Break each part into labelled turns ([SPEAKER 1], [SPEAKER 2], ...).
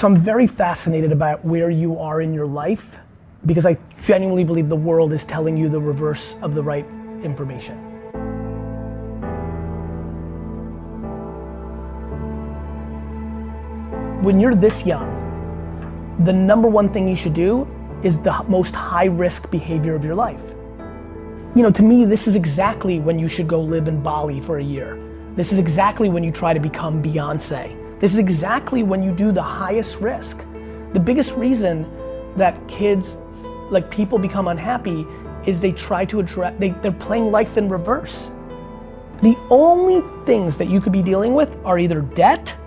[SPEAKER 1] So I'm very fascinated about where you are in your life because I genuinely believe the world is telling you the reverse of the right information. When you're this young, the number one thing you should do is the most high risk behavior of your life. You know, to me, this is exactly when you should go live in Bali for a year. This is exactly when you try to become Beyonce. This is exactly when you do the highest risk. The biggest reason that kids, like people become unhappy is they try to address, they're playing life in reverse. The only things that you could be dealing with are either debt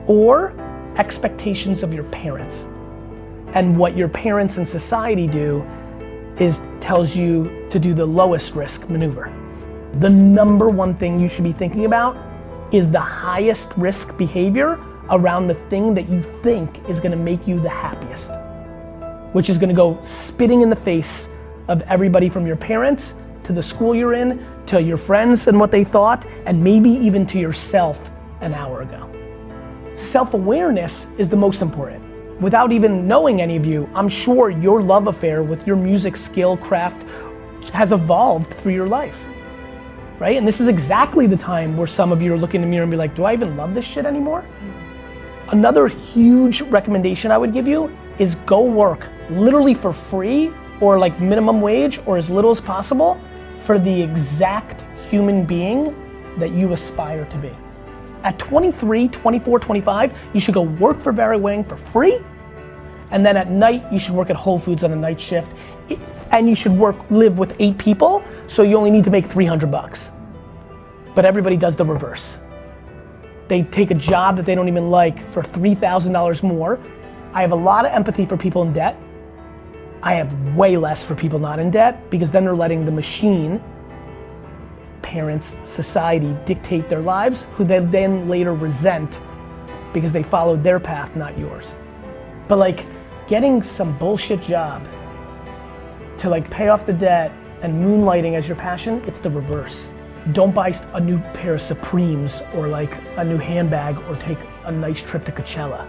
[SPEAKER 1] or expectations of your parents. And what your parents and society do is tells you to do the lowest risk maneuver. The number one thing you should be thinking about is the highest risk behavior around the thing that you think is gonna make you the happiest, which is gonna go spitting in the face of everybody from your parents, to the school you're in, to your friends and what they thought, and maybe even to yourself an hour ago. Self-awareness is the most important. Without even knowing any of you, I'm sure your love affair with your music skill, craft, has evolved through your life, right? And this is exactly the time where some of you are looking in the mirror and be like, do I even love this shit anymore? Another huge recommendation I would give you is go work literally for free or like minimum wage or as little as possible for the exact human being that you aspire to be. At 23, 24, 25, you should go work for Barry Wang for free, and then at night you should work at Whole Foods on a night shift, and you should live with 8 people, so you only need to make 300 bucks. But everybody does the reverse. They take a job that they don't even like for $3,000 more. I have a lot of empathy for people in debt. I have way less for people not in debt, because then they're letting the machine, parents, society dictate their lives, who they then later resent because they followed their path, not yours. But like getting some bullshit job to like pay off the debt and moonlighting as your passion, it's the reverse. Don't buy a new pair of Supremes or like a new handbag or take a nice trip to Coachella.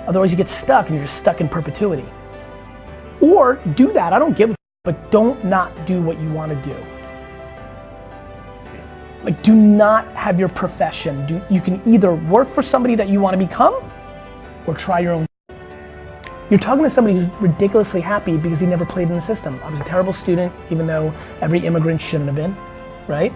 [SPEAKER 1] Otherwise you get stuck and you're just stuck in perpetuity. Or do that, I don't give a f, but don't not do what you want to do. Like, do not have your profession. You can either work for somebody that you want to become or try your own. You're talking to somebody who's ridiculously happy because he never played in the system. I was a terrible student, even though every immigrant shouldn't have been, right?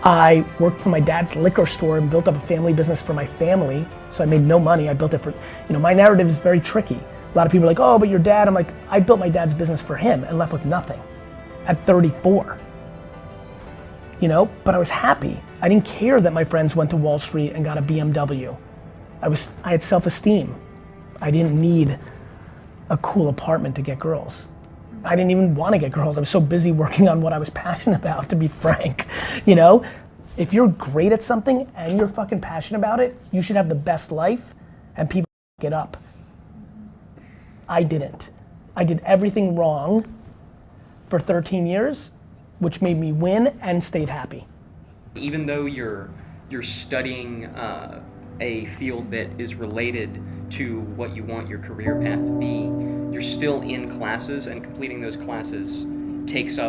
[SPEAKER 1] I worked for my dad's liquor store and built up a family business for my family, so I made no money. I built it for, you know, my narrative is very tricky. A lot of people are like, oh, but your dad, I'm like, I built my dad's business for him and left with nothing at 34. You know, but I was happy. I didn't care that my friends went to Wall Street and got a BMW. I had self-esteem. I didn't need a cool apartment to get girls. I didn't even want to get girls. I was so busy working on what I was passionate about, to be frank. You know, if you're great at something and you're fucking passionate about it, you should have the best life, and people get up. I didn't. I did everything wrong for 13 years, which made me win and stayed happy.
[SPEAKER 2] Even though you're studying a field that is related to what you want your career path to be, you're still in classes, and completing those classes takes a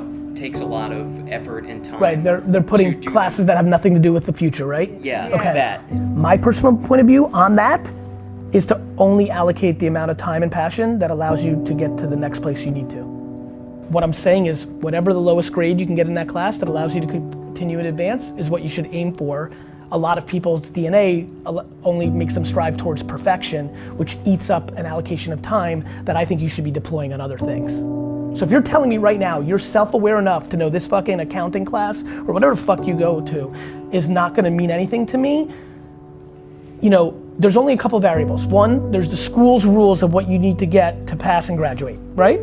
[SPEAKER 2] lot of effort and time.
[SPEAKER 1] Right, they're putting classes that have nothing to do with the future, right?
[SPEAKER 2] Yeah,
[SPEAKER 1] okay.
[SPEAKER 2] That.
[SPEAKER 1] My personal point of view on that is to only allocate the amount of time and passion that allows you to get to the next place you need to. What I'm saying is, whatever the lowest grade you can get in that class that allows you to continue and advance is what you should aim for. A lot of people's DNA only makes them strive towards perfection, which eats up an allocation of time that I think you should be deploying on other things. So if you're telling me right now, you're self-aware enough to know this fucking accounting class, or whatever the fuck you go to, is not gonna mean anything to me, you know, there's only a couple variables. One, there's the school's rules of what you need to get to pass and graduate, right?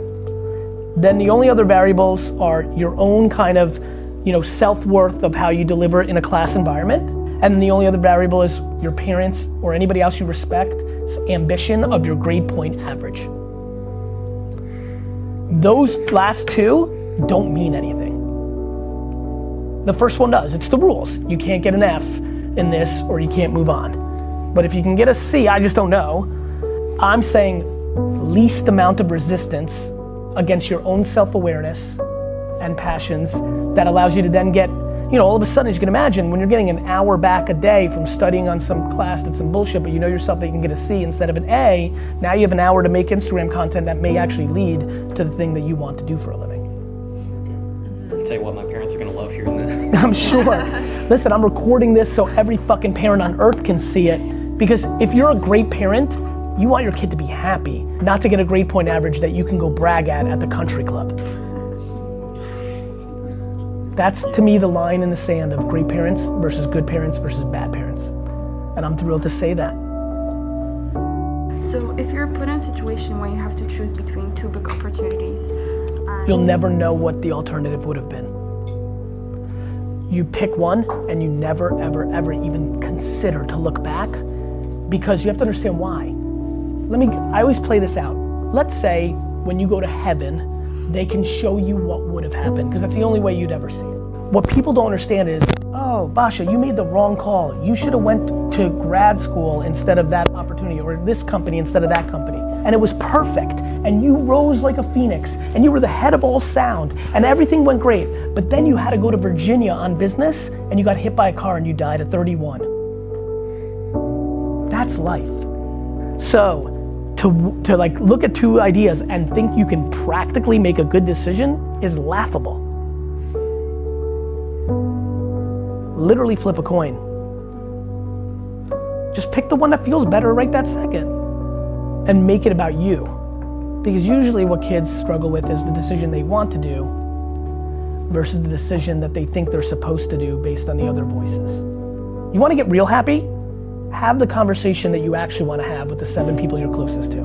[SPEAKER 1] Then the only other variables are your own kind of, you know, self-worth of how you deliver in a class environment. And the only other variable is your parents or anybody else you respect's ambition of your grade point average. Those last two don't mean anything. The first one does, it's the rules. You can't get an F in this or you can't move on. But if you can get a C, I just don't know. I'm saying least amount of resistance against your own self-awareness and passions that allows you to then get, you know, all of a sudden, as you can imagine, when you're getting an hour back a day from studying on some class that's some bullshit, but you know yourself that you can get a C instead of an A, now you have an hour to make Instagram content that may actually lead to the thing that you want to do for a living.
[SPEAKER 2] I'll tell you what, my parents are gonna love hearing that.
[SPEAKER 1] I'm sure. Listen, I'm recording this so every fucking parent on earth can see it, because if you're a great parent, you want your kid to be happy, not to get a grade point average that you can go brag at the country club. That's, to me, the line in the sand of great parents versus good parents versus bad parents. And I'm thrilled to say that.
[SPEAKER 3] So if you're put in a situation where you have to choose between two big opportunities,
[SPEAKER 1] you'll never know what the alternative would have been. You pick one and you never, ever, ever even consider to look back, because you have to understand why. I always play this out. Let's say when you go to heaven, they can show you what would have happened, because that's the only way you'd ever see it. What people don't understand is, oh, Basha, you made the wrong call. You should have went to grad school instead of that opportunity, or this company instead of that company. And it was perfect, and you rose like a phoenix, and you were the head of all sound, and everything went great. But then you had to go to Virginia on business, and you got hit by a car and you died at 31. That's life. So, to like look at two ideas and think you can practically make a good decision is laughable. Literally flip a coin. Just pick the one that feels better right that second and make it about you. Because usually what kids struggle with is the decision they want to do versus the decision that they think they're supposed to do based on the other voices. You want to get real happy? Have the conversation that you actually want to have with the 7 people you're closest to.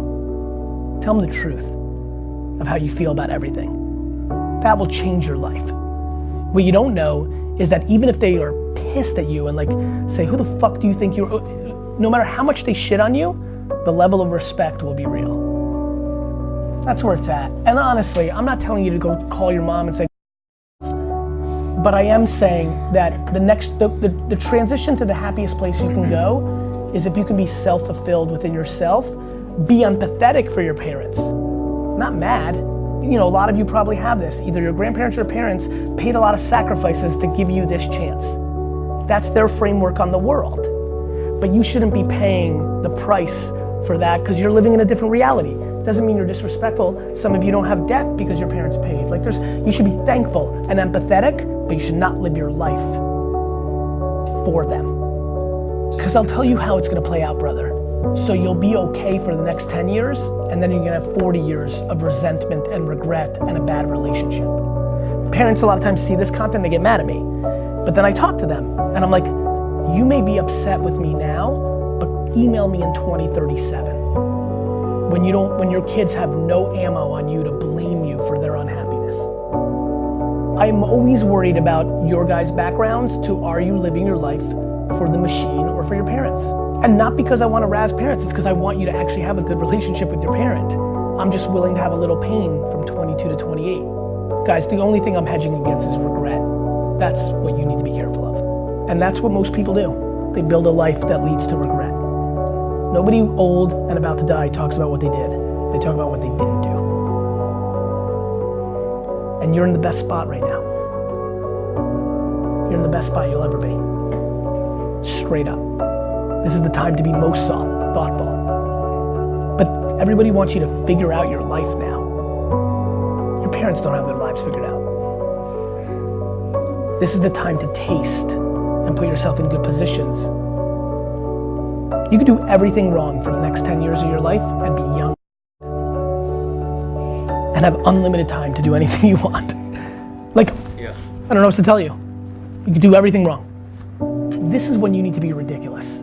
[SPEAKER 1] Tell them the truth of how you feel about everything. That will change your life. What you don't know is that even if they are pissed at you and like say, who the fuck do you think you're, no matter how much they shit on you, the level of respect will be real. That's where it's at. And honestly, I'm not telling you to go call your mom and say, but I am saying that the transition to the happiest place you can go is if you can be self-fulfilled within yourself, be empathetic for your parents, not mad. You know, a lot of you probably have this. Either your grandparents or parents paid a lot of sacrifices to give you this chance. That's their framework on the world. But you shouldn't be paying the price for that because you're living in a different reality. Doesn't mean you're disrespectful. Some of you don't have debt because your parents paid. Like you should be thankful and empathetic, but you should not live your life for them. Because I'll tell you how it's gonna play out, brother. So you'll be okay for the next 10 years, and then you're gonna have 40 years of resentment and regret and a bad relationship. Parents a lot of times see this content, they get mad at me. But then I talk to them, and I'm like, you may be upset with me now, but email me in 2037. When your kids have no ammo on you to blame you for their unhappiness. I'm always worried about your guys' backgrounds to are you living your life for the machine or for your parents? And not because I want to razz parents, it's because I want you to actually have a good relationship with your parent. I'm just willing to have a little pain from 22 to 28. Guys, the only thing I'm hedging against is regret. That's what you need to be careful of. And that's what most people do. They build a life that leads to regret. Nobody old and about to die talks about what they did. They talk about what they didn't do. And you're in the best spot right now. You're in the best spot you'll ever be. Straight up. This is the time to be most thoughtful. But everybody wants you to figure out your life now. Your parents don't have their lives figured out. This is the time to taste and put yourself in good positions. You could do everything wrong for the next 10 years of your life and be young. And have unlimited time to do anything you want. Like, yeah. I don't know what to tell you. You could do everything wrong. This is when you need to be ridiculous.